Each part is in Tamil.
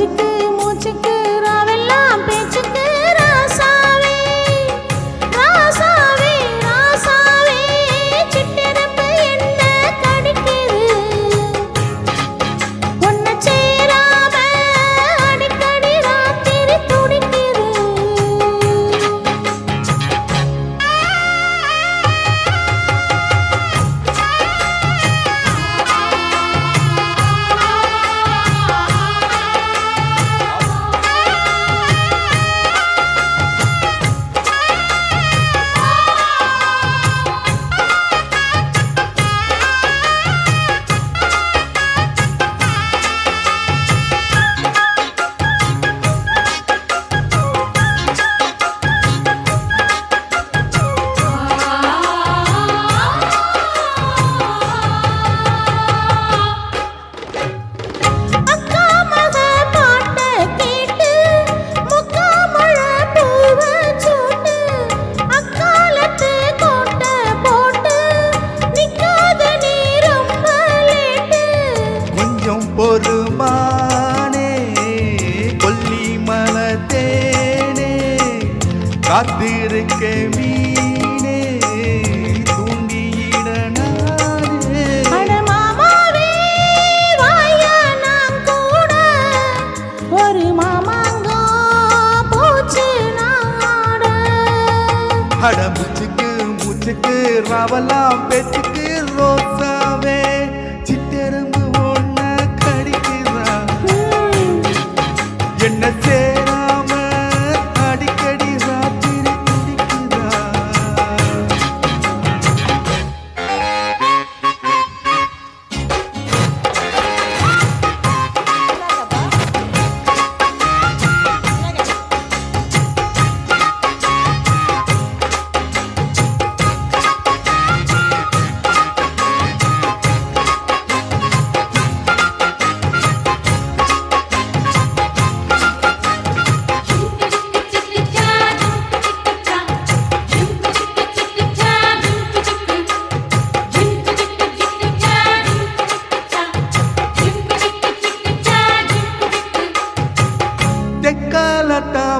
மூச்சுக்கு மூச்சுக்கு ராவெல்லாம் பேச்சுக்கு ராசாவே ராசாவே ராசாவே சிட்டெரும்பு என்ன கடிக்குது உன்னை சேராம அடிக்கடி ராத்திரி துடிக்குது பொறுமானே கொல்லி மலத்தேனே காத்திருக்க மீனே தூண்டியிட நானே மாமாவே வாயா நான் கூட ஒரு மாமாங்கோ போச்சு நாட அட முச்சுக்கு முச்சுக்கு ராவலாம் பேச்சுக்கு ரோசாவே சிட்டெரும்பு என்ன சேராம அடிக்கடி ராத்திரி துடிக்குதா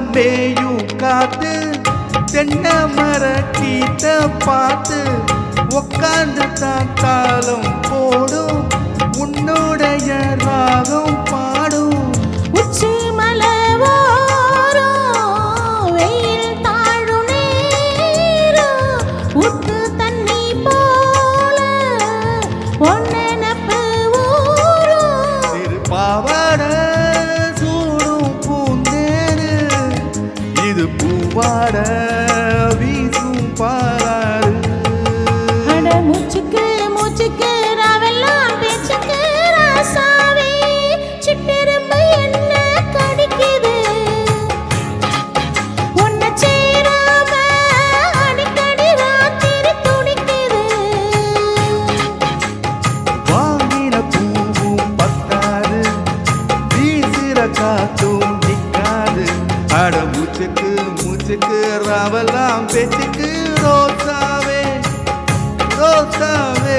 மேயும் காத்து தென்னை மர கீத்த பார்த்து உக்காந்து தான் தாளம் போடும் உன்னுடைய ராகம் பாடும் உச்சி மலவோரம் வெயில் தாழும் நேரம் உத்து தண்ணி போல பொன்னெனப்பு ஊரும் சிறு பாவாட இது பூவாட வீசும் பாராறு அட மூச்சுக்கு மூச்சுக்கு ராவெல்லாம் பேச்சுக்கு ராசாவே சிட்டெரும்பு என்ன கடிக்குது உன்னை சேராம அடிக்கடி ராத்திரி துடிக்குது வாங்கின பூவும் பத்தாது வீசுற காத்தும் நிற்காது அட மூச்சுக்கு மூச்சுக்கு ராவலாம் பேச்சுக்கு ரோசாவே ரோசாவே